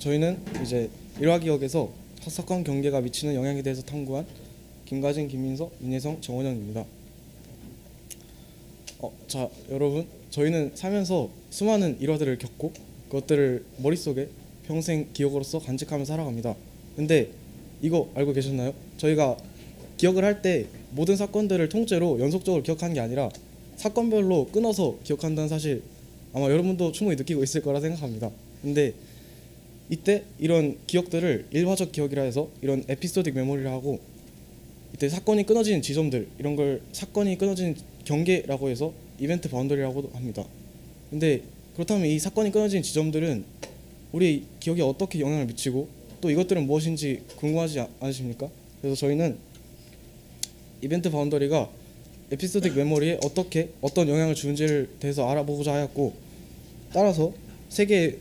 저희는 이제 일화기억에서 사건 경계가 미치는 영향에 대해서 탐구한 김가진, 김민서, 윤혜성, 정원영입니다. 자, 여러분, 저희는 살면서 수많은 일화들을 겪고 그것들을 머릿속에 평생 기억으로서 간직하며 살아갑니다. 근데 이거 알고 계셨나요? 저희가 기억을 할 때 모든 사건들을 통째로 연속적으로 기억하는 게 아니라 사건별로 끊어서 기억한다는 사실 아마 여러분도 충분히 느끼고 있을 거라 생각합니다. 근데 이때 이런 기억들을 일화적 기억이라 해서 이런 에피소딕 메모리를 하고, 이때 사건이 끊어지는 지점들, 이런 걸 사건이 끊어지는 경계라고 해서 이벤트 바운더리라고 합니다. 근데 그렇다면 이 사건이 끊어지는 지점들은 우리 기억에 어떻게 영향을 미치고 또 이것들은 무엇인지 궁금하지 않으십니까? 그래서 저희는 이벤트 바운더리가 에피소딕 메모리에 어떤 영향을 주는지를 대해서 알아보고자 하였고, 따라서 세 개의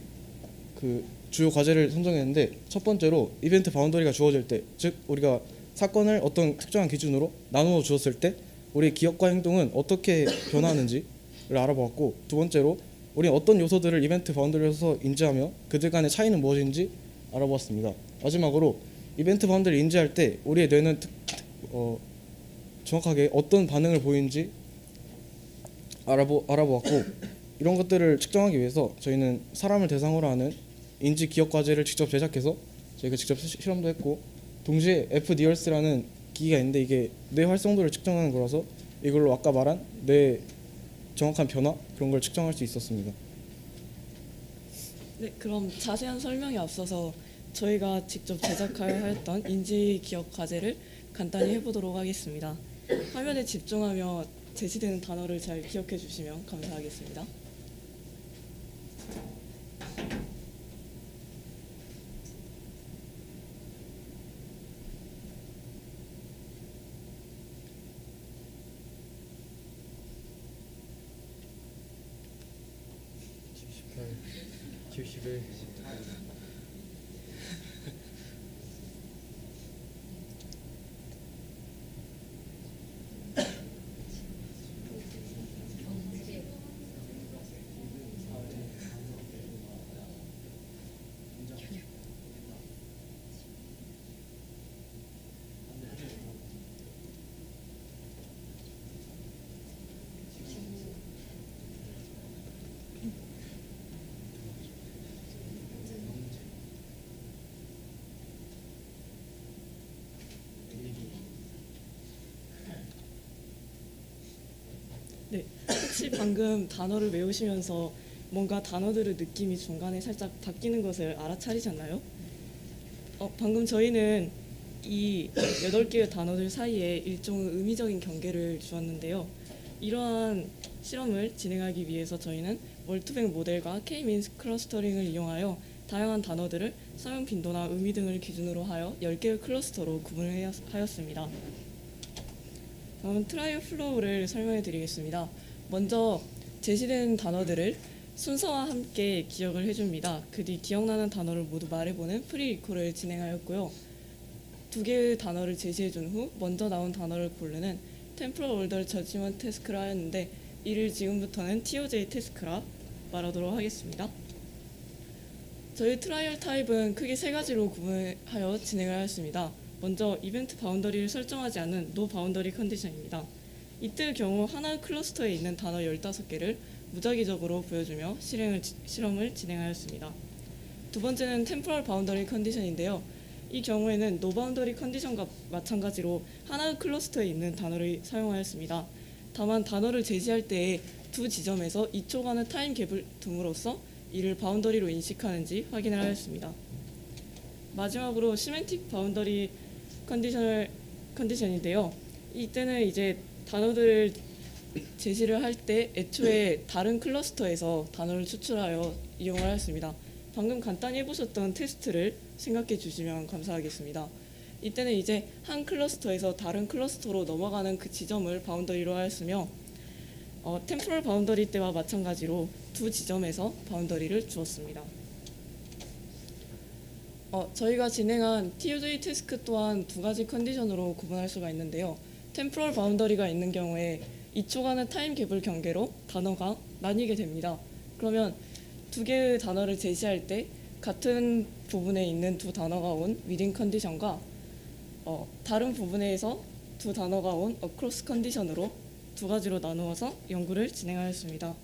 그 주요 과제를 선정했는데, 첫 번째로 이벤트 바운더리가 주어질 때, 즉 우리가 사건을 어떤 특정한 기준으로 나누어 주었을 때 우리의 기억과 행동은 어떻게 변화하는지를 알아보았고, 두 번째로 우리는 어떤 요소들을 이벤트 바운더리에서 인지하며 그들 간의 차이는 무엇인지 알아보았습니다. 마지막으로 이벤트 바운더리를 인지할 때 우리의 뇌는 정확하게 어떤 반응을 보이는지 알아보았고, 이런 것들을 측정하기 위해서 저희는 사람을 대상으로 하는 인지 기억 과제를 직접 제작해서 저희가 직접 실험도 했고, 동시에 FDRS라는 기기가 있는데 이게 뇌 활성도를 측정하는 거라서 이걸로 아까 말한 뇌 정확한 변화, 그런 걸 측정할 수 있었습니다. 네, 그럼 자세한 설명에 앞서서 저희가 직접 제작하여 하였던 인지 기억 과제를 간단히 해보도록 하겠습니다. 화면에 집중하며 제시되는 단어를 잘 기억해 주시면 감사하겠습니다. 네, 혹시 방금 단어를 외우시면서 뭔가 단어들의 느낌이 중간에 살짝 바뀌는 것을 알아차리셨나요? 방금 저희는 이 8개의 단어들 사이에 일종의 의미적인 경계를 주었는데요. 이러한 실험을 진행하기 위해서 저희는 월투백 모델과 K-민스 클러스터링을 이용하여 다양한 단어들을 사용 빈도나 의미 등을 기준으로 하여 10개의 클러스터로 구분을 하였습니다. 다음은 트라이얼 플로우를 설명해 드리겠습니다. 먼저 제시된 단어들을 순서와 함께 기억을 해줍니다. 그 뒤 기억나는 단어를 모두 말해보는 프리리콜을 진행하였고요. 2개의 단어를 제시해준 후 먼저 나온 단어를 고르는 템포럴 올더 저지먼트 태스크라 하였는데, 이를 지금부터는 TOJ 태스크라 말하도록 하겠습니다. 저희 트라이얼 타입은 크게 3가지로 구분하여 진행을 하였습니다. 먼저 이벤트 바운더리를 설정하지 않은 노 바운더리 컨디션입니다. 이때 경우 하나의 클러스터에 있는 단어 15개를 무작위적으로 보여주며 실험을 진행하였습니다. 두 번째는 템포럴 바운더리 컨디션인데요. 이 경우에는 노 바운더리 컨디션과 마찬가지로 하나의 클러스터에 있는 단어를 사용하였습니다. 다만 단어를 제시할 때에 두 지점에서 2초간의 타임 갭을 둠으로써 이를 바운더리로 인식하는지 확인을 하였습니다. 마지막으로 시멘틱 바운더리 컨디션인데요. 이때는 이제 단어들을 제시를 할 때 애초에 다른 클러스터에서 단어를 추출하여 이용을 하였습니다. 방금 간단히 해보셨던 테스트를 생각해 주시면 감사하겠습니다. 이때는 이제 한 클러스터에서 다른 클러스터로 넘어가는 그 지점을 바운더리로 하였으며, 템포럴 바운더리 때와 마찬가지로 두 지점에서 바운더리를 주었습니다. 저희가 진행한 TOJ 태스크 또한 2가지 컨디션으로 구분할 수가 있는데요. 템포럴 바운더리가 있는 경우에 2초간의 타임 갭을 경계로 단어가 나뉘게 됩니다. 그러면 2개의 단어를 제시할 때 같은 부분에 있는 두 단어가 온 within 컨디션과 다른 부분에서 두 단어가 온 across 컨디션으로 두 가지로 나누어서 연구를 진행하였습니다.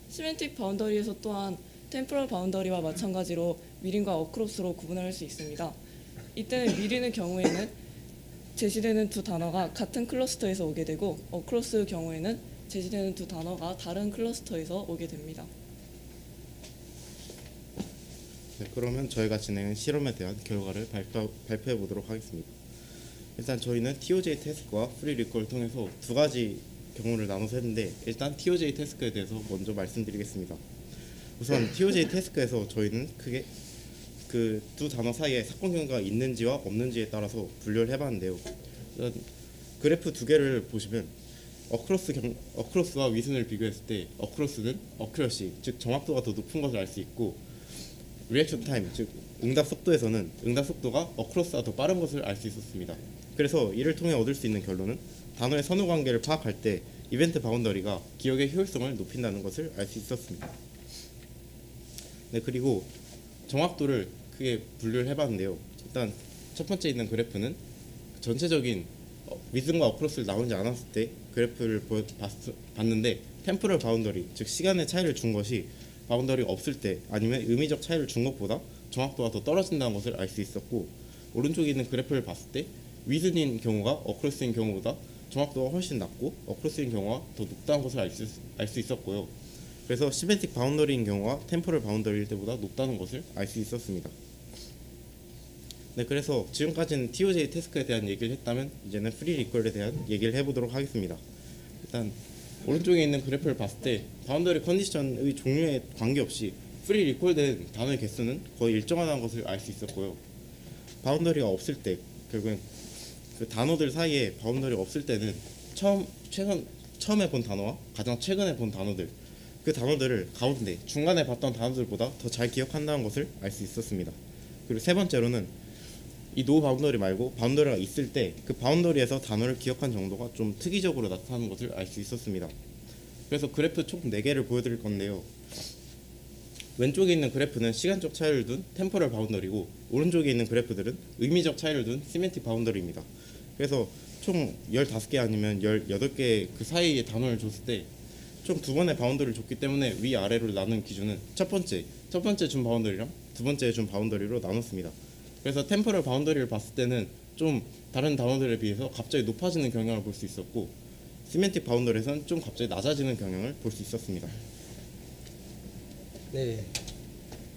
시멘틱 바운더리에서 또한 템포럴 바운더리와 마찬가지로 within과 across로 구분할 수 있습니다. 이때는 within의 경우에는 제시되는 두 단어가 같은 클러스터에서 오게 되고 across의 경우에는 제시되는 두 단어가 다른 클러스터에서 오게 됩니다. 네, 그러면 저희가 진행한 실험에 대한 결과를 발표해 보도록 하겠습니다. 일단 저희는 TOJ 태스크와 프리 리콜을 통해서 두 가지 경우를 나눠서 했는데, 일단 TOJ 태스크에 대해서 먼저 말씀드리겠습니다. 우선 TOJ 태스크에서 저희는 크게 그 두 단어 사이에 사건 경과가 있는지와 없는지에 따라서 분류를 해봤는데요. 그래프 두 개를 보시면 어크로스와 위슨을 비교했을 때 어크로스는 어큐러시, 즉 정확도가 더 높은 것을 알 수 있고, 리액션 타임, 즉 응답 속도에서는 응답 속도가 어크로스가 더 빠른 것을 알 수 있었습니다. 그래서 이를 통해 얻을 수 있는 결론은 단어의 선후 관계를 파악할 때 이벤트 바운더리가 기억의 효율성을 높인다는 것을 알 수 있었습니다. 네, 그리고 정확도를 크게 분류를 해봤는데요. 일단 첫 번째 있는 그래프는 전체적인 위슨과 어크로스를 나오지 않았을 때 그래프를 봤는데, 템포럴 바운더리, 즉 시간의 차이를 준 것이 바운더리가 없을 때 아니면 의미적 차이를 준 것보다 정확도가 더 떨어진다는 것을 알 수 있었고, 오른쪽에 있는 그래프를 봤을 때 위슨인 경우가 어크로스인 경우보다 정확도가 훨씬 낮고 어크로스인 경우가 더 높다는 것을 알 수 있었고요. 그래서 시멘틱 바운더리인 경우가 템포럴 바운더리일 때보다 높다는 것을 알 수 있었습니다. 네, 그래서 지금까지는 TOJ 태스크에 대한 얘기를 했다면 이제는 프리 리콜에 대한 얘기를 해보도록 하겠습니다. 일단 오른쪽에 있는 그래프를 봤을 때 바운더리 컨디션의 종류에 관계없이 프리 리콜된 단어의 개수는 거의 일정하다는 것을 알 수 있었고요. 바운더리가 없을 때, 결국엔 그 단어들 사이에 바운더리가 없을 때는 처음에 본 단어와 가장 최근에 본 단어들, 그 단어들을 가운데 중간에 봤던 단어들보다 더 잘 기억한다는 것을 알 수 있었습니다. 그리고 세 번째로는 이 노 바운더리 말고 바운더리가 있을 때 그 바운더리에서 단어를 기억한 정도가 좀 특이적으로 나타나는 것을 알 수 있었습니다. 그래서 그래프 총 4개를 보여드릴 건데요. 왼쪽에 있는 그래프는 시간적 차이를 둔 템포럴 바운더리고, 오른쪽에 있는 그래프들은 의미적 차이를 둔 시멘틱 바운더리입니다. 그래서 총 15개 아니면 18개 그 사이에 단어를 줬을 때 총 2번의 바운더리를 줬기 때문에 위아래로 나눈 기준은 첫 번째 준 바운더리랑 두 번째 준 바운더리로 나눴습니다. 그래서 템포럴 바운더리를 봤을 때는 좀 다른 단어들에 비해서 갑자기 높아지는 경향을 볼 수 있었고, 시멘틱 바운더리에서는 좀 갑자기 낮아지는 경향을 볼 수 있었습니다. 네.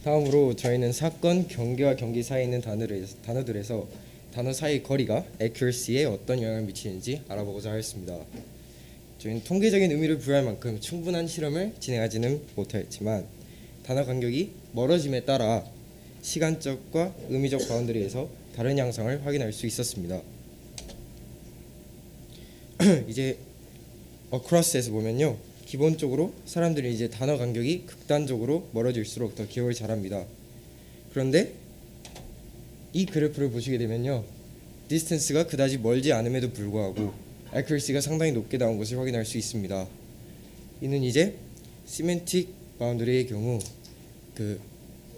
다음으로 저희는 사건, 경계와 경계 사이에 있는 단어들에서 단어 사이 거리가 accuracy에 어떤 영향을 미치는지 알아보고자 하였습니다. 저희는 통계적인 의미를 부여할 만큼 충분한 실험을 진행하지는 못하였지만 단어 간격이 멀어짐에 따라 시간적과 의미적 바운더리에서 다른 양상을 확인할 수 있었습니다. 이제 across에서 보면요, 기본적으로 사람들이 이제 단어 간격이 극단적으로 멀어질수록 더 기억을 잘합니다. 그런데 이 그래프를 보시게 되면요, 디스턴스가 그다지 멀지 않음에도 불구하고 accuracy가 상당히 높게 나온 것을 확인할 수 있습니다. 이는 이제 시멘틱 바운더리의 경우 그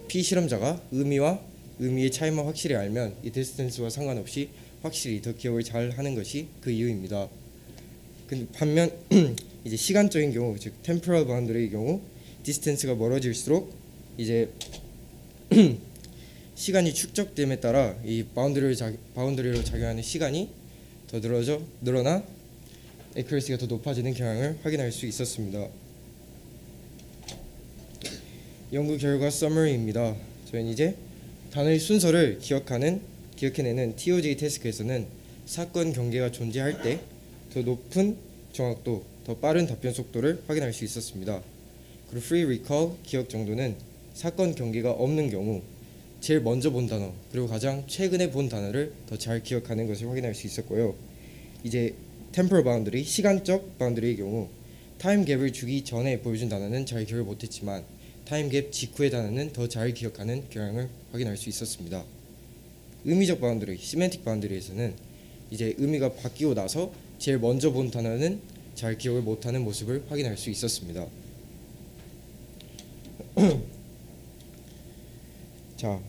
피실험자가 의미와 의미의 차이만 확실히 알면 이 디스턴스와 상관없이 확실히 더 기억을 잘 하는 것이 그 이유입니다. 근데 반면 이제 시간적인 경우, 즉 템포럴 바운더리의 경우 디스턴스가 멀어질수록 이제 시간이 축적됨에 따라 이 바운더리로 작용하는 시간이 더 늘어나 accuracy가 더 높아지는 경향을 확인할 수 있었습니다. 연구 결과 서머리입니다. 저희는 이제 단어의 순서를 기억해내는 TOJ 태스크에서는 사건 경계가 존재할 때 더 높은 정확도, 더 빠른 답변 속도를 확인할 수 있었습니다. 그리고 free recall 기억 정도는 사건 경계가 없는 경우 제일 먼저 본 단어 그리고 가장 최근에 본 단어를 더 잘 기억하는 것을 확인할 수 있었고요. 이제 temporal boundary, 시간적 바운더리의 경우 타임 갭을 주기 전에 보여준 단어는 잘 기억을 못했지만 타임 갭 직후의 단어는 더 잘 기억하는 경향을 확인할 수 있었습니다. 의미적 바운더리, 시멘틱 바운더리에서는 이제 의미가 바뀌고 나서 제일 먼저 본 단어는 잘 기억을 못하는 모습을 확인할 수 있었습니다. 자,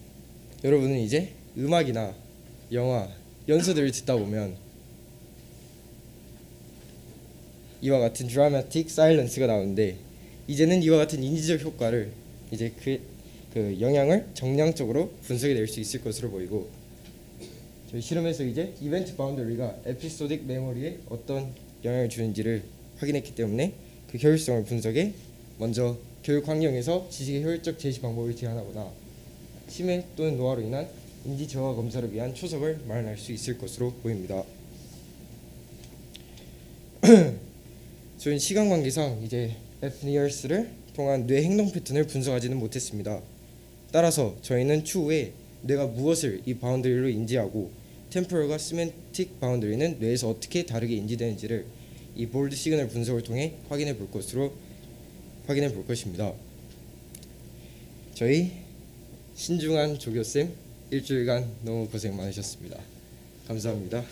여러분은 이제 음악이나 영화, 연수들을 듣다 보면 이와 같은 드라마틱 사일런스가 나오는데 이제는 이와 같은 인지적 효과를 이제 그 영향을 정량적으로 분석해 낼 수 있을 것으로 보이고 저희 실험에서 이제 이벤트 바운더리가 에피소딕 메모리에 어떤 영향을 주는지를 확인했기 때문에 그 효율성을 분석해 먼저 교육 환경에서 지식의 효율적 제시 방법을 제안하거나 치매 또는 노화로 인한 인지 저하 검사를 위한 초석을 마련할 수 있을 것으로 보입니다. 저희는 시간 관계상 이제 FNIRS를 통한 뇌 행동 패턴을 분석하지는 못했습니다. 따라서 저희는 추후에 뇌가 무엇을 이 바운더리로 인지하고 템포럴과 시멘틱 바운더리는 뇌에서 어떻게 다르게 인지되는지를 이 볼드 시그널 분석을 통해 확인해 볼 것입니다. 저희 신중한 조교쌤 일주일간 너무 고생 많으셨습니다. 감사합니다.